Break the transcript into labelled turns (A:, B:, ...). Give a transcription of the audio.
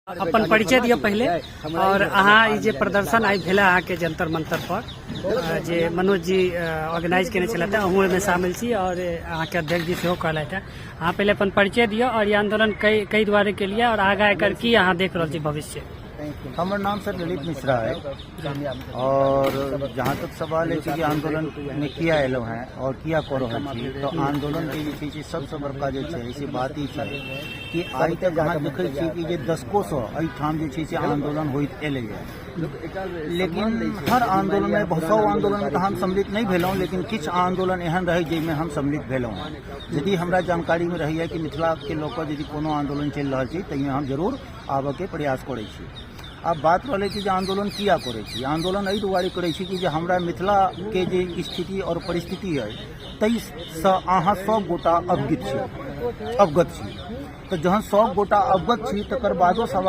A: अपन परिचय दिया पहले और अहाँ ई जे प्रदर्शन आई भेला अहाँ के जंतर मंतर पर जे मनोज जी ऑर्गेनाइज केने छलथि अहूँ में शामिल छी और अहाँ के अध्यक्ष जी सेहो कहलथि अहाँ पहले अपन परिचय दिया और ये आंदोलन कई द्वारे के लिए और आगा एकर की अहाँ देख रहल छी भविष्य।
B: हमार नाम सर ललित मिश्रा है और जहाँ तक सवाल है कि आंदोलन में किया एलो है और किया कर रहा छी तो आंदोलन के जे सबसे बड़का जे छै से बात ई छै कि आइ तक जहाँ देखे छी कि जे दशकों से एहिठाम जे छै से आंदोलन होइत एले लेकिन हर आंदोलन में बहुत आंदोलन में हम सम्मिलित नहीं भेलहुँ लेकिन किछु आंदोलन एहन रहे जाहिमे हम सम्मिलित भेलहुँ। यदि हमरा जानकारी में रहैया कि मिथिला के लोक यदि कोनो आंदोलन चल रहा छै ताहिमे हम जरूर आबऽ के प्रयास करै छी। अब बात रहले कि आंदोलन किया करे छी, आंदोलन एहि दुआरे करे छी कि जे हमरा मिथिला के जे स्थिति और परिस्थिति है तई से अहाँ सब गोटा अवगत छी तो जहाँ सब गोटा अवगत छी तकर बादो सवाल